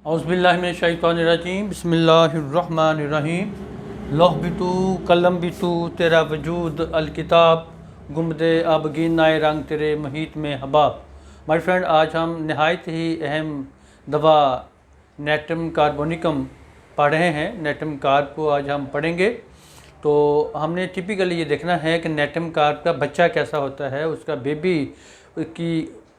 औज़ुबिल्लाहिमिनश्शैतानिर्रजीम बिस्मिल्लाहिर्रहमानिर्रहीम लौह बितू कलम बितू तेरा वजूद अलकिताब गुम्बदे आबगीन नाए रंग तेरे मुहीत में हबाब। माय फ्रेंड, आज हम नहायत ही अहम दवा नेट्रम कार्बोनिकम पढ़ रहे हैं। नेट्रम कार्ब को आज हम पढ़ेंगे। तो हमने टिपिकली ये देखना है कि नेट्रम कार्ब का बच्चा कैसा होता है, उसका बेबी की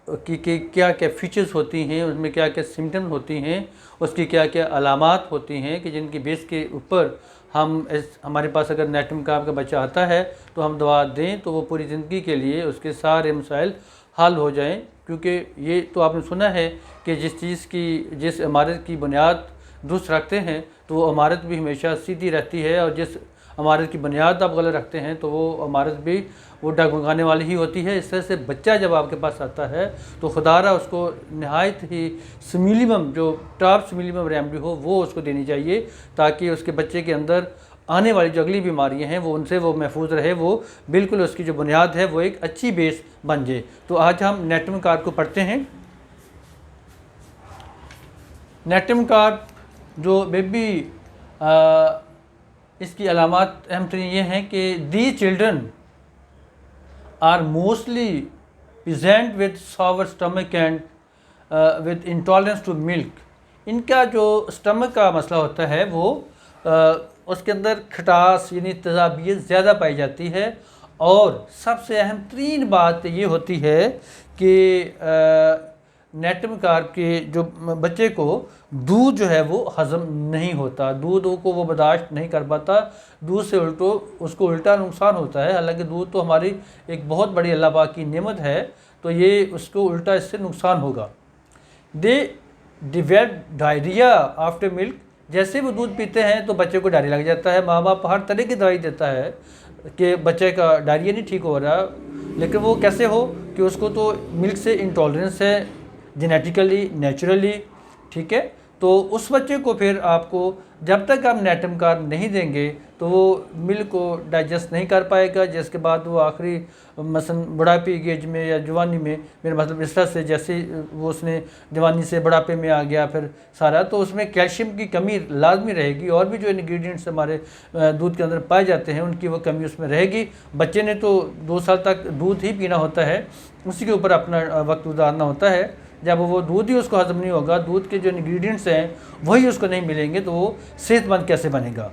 क्या क्या फीचर्स होती हैं, उसमें क्या क्या सिम्टम्स होती हैं, उसकी क्या क्या अलामात होती हैं कि जिनकी बेस के ऊपर हमारे पास अगर नेट्रम कार्ब का बच्चा आता है तो हम दवा दें तो वो पूरी ज़िंदगी के लिए उसके सारे मसाइल हल हो जाएं। क्योंकि ये तो आपने सुना है कि जिस इमारत की बुनियाद दुरुस्त रखते हैं तो वो इमारत भी हमेशा सीधी रहती है, और जिस इमारत की बुनियाद आप गलत रखते हैं तो वो इमारत भी वो डगमगाने वाली ही होती है। इस तरह से बच्चा जब आपके पास आता है तो खुदारा उसको नहायत ही मिनिमम जो टॉप मिनिमम रेमेडी हो वो उसको देनी चाहिए, ताकि उसके बच्चे के अंदर आने वाली जो अगली बीमारियां हैं वो उनसे वो महफूज रहे, वो बिल्कुल उसकी जो बुनियाद है वो एक अच्छी बेस बन जाए। तो आज हम नेट्रम कार्ब को पढ़ते हैं। नेट्रम कार्ब जो बेबी इसकी अलामात अहम तरीन ये हैं कि the children are mostly present with sour stomach and with intolerance to milk. इनका जो स्टमक का मसला होता है वो उसके अंदर खटास यानी तेज़ाबियत ज़्यादा पाई जाती है, और सबसे अहम तरीन बात ये होती है कि नेट्रम कार्ब के जो बच्चे को दूध जो है वो हज़म नहीं होता, दूध को वो बर्दाश्त नहीं कर पाता, दूध से उसको उल्टा नुकसान होता है। हालांकि दूध तो हमारी एक बहुत बड़ी अल्लाह पाक की नेमत है, तो ये उसको उल्टा इससे नुकसान होगा। दे डिवेल्प डायरिया आफ्टर मिल्क। जैसे वो दूध पीते हैं तो बच्चे को डायरिया लग जाता है। माँ बाप हर तरह की दवाई देता है कि बच्चे का डायरिया नहीं ठीक हो रहा, लेकिन वो कैसे हो कि उसको तो मिल्क से इंटॉलरेंस है जेनेटिकली नेचुरली, ठीक है। तो उस बच्चे को फिर आपको जब तक आप नेट्रम कार्ब नहीं देंगे तो वो मिल्क को डाइजेस्ट नहीं कर पाएगा, जिसके बाद वो आखिरी मसलन बुढ़ापे की एज में या जवानी में, मेरा मतलब इस तरह से जैसे वो उसने जवानी से बुढ़ापे में आ गया फिर सारा, तो उसमें कैल्शियम की कमी लाजमी रहेगी, और भी जो इंग्रेडिएंट्स हमारे दूध के अंदर पाए जाते हैं उनकी वो कमी उसमें रहेगी। बच्चे ने तो 2 साल तक दूध ही पीना होता है, उसी के ऊपर अपना वक्त गुजारना होता है। जब वो दूध ही उसको हजम नहीं होगा, दूध के जो इंग्रेडिएंट्स हैं वही उसको नहीं मिलेंगे, तो वो सेहतमंद कैसे बनेगा।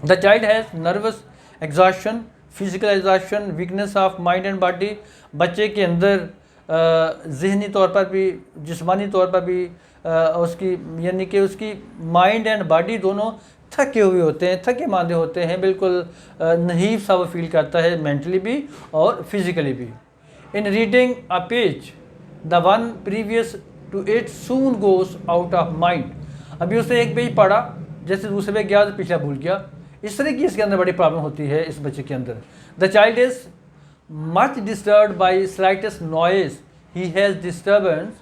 The child has nervous exhaustion, physical exhaustion, weakness of mind and body. बच्चे के अंदर जहनी तौर पर भी जिस्मानी तौर पर भी उसकी यानी कि उसकी माइंड एंड बॉडी दोनों थके हुए होते हैं, थके मांदे होते हैं, बिल्कुल नहीफ सा वो फील करता है, मेंटली भी और फिजिकली भी। In reading a page the one previous to it soon goes out of mind. अभी उसने एक पेज पढ़ा, जैसे दूसरे पे गया तो पिछला भूल गया। इस तरह की इसके अंदर बड़ी प्रॉब्लम होती है इस बच्चे के अंदर। The child is much disturbed by slightest noise, he has disturbance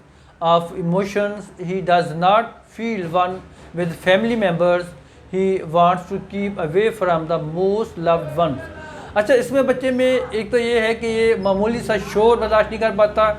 of emotions, he does not feel one with family members, he wants to keep away from the most loved ones. अच्छा, इसमें बच्चे में एक तो ये है कि ये मामूली सा शोर बर्दाश्त नहीं कर पाता,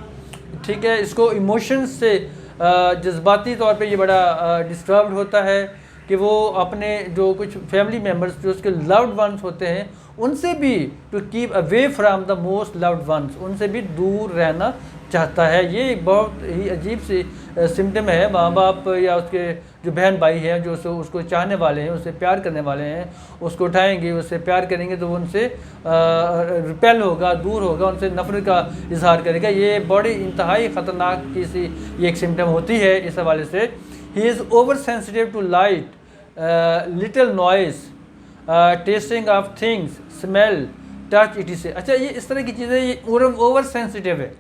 ठीक है। इसको इमोशंस से जज्बाती तौर पे ये बड़ा डिस्टर्ब्ड होता है कि वो अपने जो कुछ फैमिली मेम्बर्स जो उसके लव्ड वंस होते हैं उनसे भी to keep away from the most loved ones, उनसे भी दूर रहना चाहता है। ये एक बहुत ही अजीब सी सिम्टम है। माँ बाप या उसके जो बहन भाई हैं जो उसको चाहने वाले हैं, उससे प्यार करने वाले हैं, उसको उठाएंगे, उससे प्यार करेंगे तो वो उनसे रिपेल होगा, दूर होगा, उनसे नफरत का इजहार करेगा। ये बड़ी इंतहाई ख़तरनाक सी ये एक सिम्टम होती है इस हवाले से। He is over sensitive to light, little noise, testing of things, smell, touch, it से। अच्छा, ये इस तरह की चीज़ें ये ओवर सेंसिटिव है,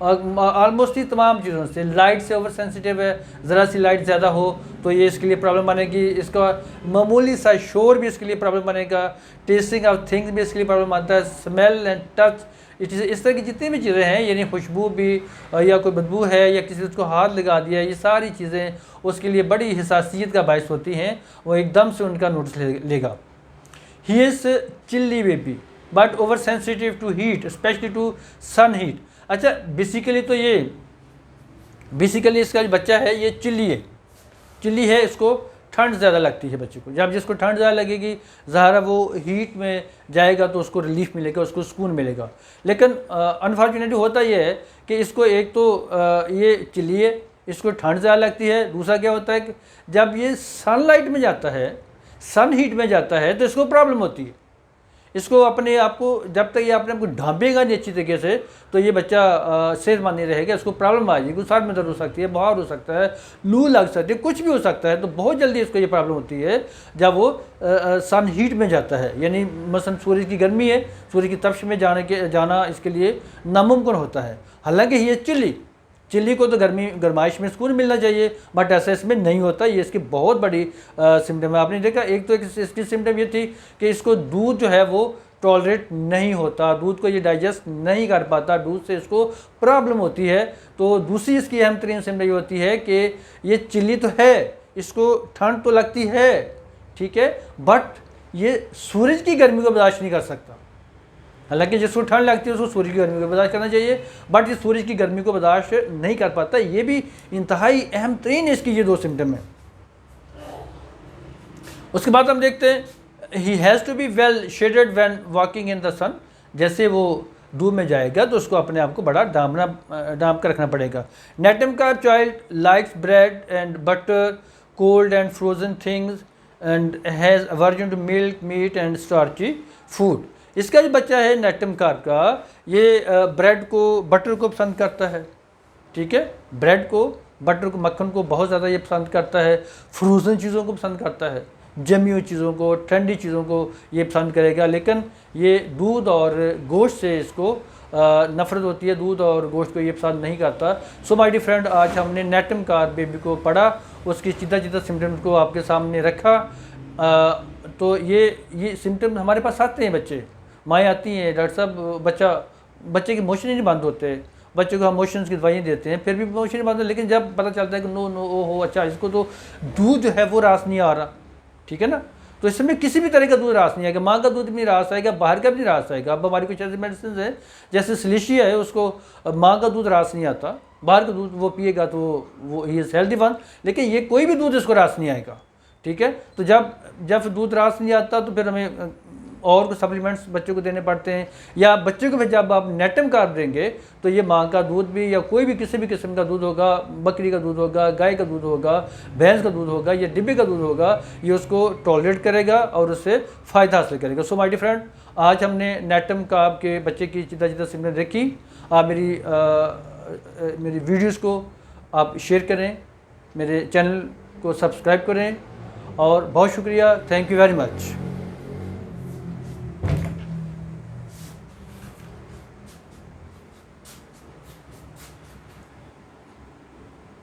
और ऑलमोस्ट ही तमाम चीज़ों से। लाइट से ओवर सेंसिटिव है, ज़रा सी लाइट ज़्यादा हो तो ये इसके लिए प्रॉब्लम बनेगी, इसका मामूली सा शोर भी इसके लिए प्रॉब्लम बनेगा, टेस्टिंग ऑफ थिंग्स भी इसके लिए प्रॉब्लम आता है, स्मेल एंड टच, इस तरह की जितनी भी चीज़ें हैं, यानी खुशबू भी या कोई बदबू है या किसी ने उसको हाथ लगा दिया, ये सारी चीज़ें उसके लिए बड़ी हिसासियत का बायस होती हैं, वो एकदम से उनका नोटिस लेगा। He is chilly baby but over sensitive to heat, specially to sun heat. अच्छा, बेसिकली इसका जो बच्चा है ये चिल्ली है, चिल्ली है, इसको ठंड ज़्यादा लगती है बच्चे को। जब जिसको ठंड ज़्यादा लगेगी ज़ाहिर वो हीट में जाएगा तो उसको रिलीफ मिलेगा, उसको सुकून मिलेगा। लेकिन अनफॉर्चुनेटली होता ये है कि इसको एक तो ये चिल्ली है, इसको ठंड ज़्यादा लगती है। दूसरा क्या होता है कि जब ये सनलाइट में जाता है, सन हीट में जाता है तो इसको प्रॉब्लम होती है। इसको अपने आप को जब तक ये अपने आप को ढांपेगा नहीं अच्छी तरीके से तो ये बच्चा सेहतमंद नहीं रहेगा, इसको प्रॉब्लम आ जाएगी। सर में दर्द हो सकती है, बुखार हो सकता है, लू लग सकती है, कुछ भी हो सकता है। तो बहुत जल्दी इसको ये प्रॉब्लम होती है जब वो सन हीट में जाता है, यानी मसलन सूरज की गर्मी है, सूरज की तपश में जाना इसके लिए नामुमकिन होता है। हालांकि ये चिल्ली को तो गर्माइश में सुकून मिलना चाहिए, बट ऐसा इसमें नहीं होता। ये इसकी बहुत बड़ी सिम्टम है। आपने देखा एक तो इसकी सिम्टम ये थी कि इसको दूध जो है वो टॉलरेट नहीं होता, दूध को ये डाइजेस्ट नहीं कर पाता, दूध से इसको प्रॉब्लम होती है। तो दूसरी इसकी अहम तरीन सिम्टम ये होती है कि ये चिल्ली तो है, इसको ठंड तो लगती है, ठीक है, बट ये सूरज की गर्मी को बर्दाश्त नहीं कर सकता। हालांकि जिसको ठंड लगती है उसको सूरज की गर्मी को बर्दाश्त करना चाहिए, बट ये सूरज की गर्मी को बर्दाश्त नहीं कर पाता। ये भी इंतहाई अहम तरीन इसकी ये दो सिम्टम है। उसके बाद हम देखते हैं he has to be well shaded when walking in the sun. जैसे वो धूप में जाएगा तो उसको अपने आप को बड़ा ढांप कर रखना पड़ेगा। नेटम का child likes bread and butter, cold and frozen things and has aversion to milk, meat and starchy food. इसका जो बच्चा है नेटम कार्प का, ये ब्रेड को, बटर को पसंद करता है, ठीक है, ब्रेड को, बटर को, मक्खन को बहुत ज़्यादा ये पसंद करता है। फ्रोज़न चीज़ों को पसंद करता है, जमी हुई चीज़ों को, ठंडी चीज़ों को ये पसंद करेगा। लेकिन ये दूध और गोश्त से इसको नफ़रत होती है, दूध और गोश्त को ये पसंद नहीं करता। सो माय डियर फ्रेंड, आज हमने नेटम कार्प बेबी को पढ़ा, उसकी चिता सिम्टम्स को आपके सामने रखा। तो ये सिम्टम्स हमारे पास आते हैं, बच्चे, माएँ आती हैं, डॉक्टर साहब बच्चे के मोशन ही नहीं बंद होते, बच्चे को हम मोशंस की दवाइयाँ देते हैं फिर भी मोशन नहीं बंद होते। लेकिन जब पता चलता है कि नो हो अच्छा इसको तो दूध जो है वो रास नहीं आ रहा, ठीक है ना, तो इसमें किसी भी तरह का दूध रास नहीं आएगा। माँ का दूध भी नहीं रास आएगा, बाहर का भी नहीं रास आएगा। अब हमारी कुछ ऐसी मेडिसिन है जैसे सिलिशिया है, उसको माँ का दूध रास नहीं आता, बाहर का दूध वो पिएगा तो वो ही इज़ हेल्दी वन, लेकिन ये कोई भी दूध इसको रास नहीं आएगा, ठीक है। तो जब दूध रास नहीं आता तो फिर हमें और कुछ सप्लीमेंट्स बच्चों को देने पड़ते हैं, या बच्चे को फिर जब आप नेटम कार्प देंगे तो ये माँ का दूध भी या कोई भी किसी भी किस्म का दूध होगा, बकरी का दूध होगा, गाय का दूध होगा, भैंस का दूध होगा या डिब्बे का दूध होगा, ये उसको टॉलरेट करेगा और उससे फ़ायदा हासिल करेगा। सो माय डियर फ्रेंड, आज हमने नेटम कार्प के बच्चे की चिता सिम्टम देखी। आप मेरी वीडियोज़ को आप शेयर करें, मेरे चैनल को सब्सक्राइब करें, और बहुत शुक्रिया, थैंक यू वेरी मच।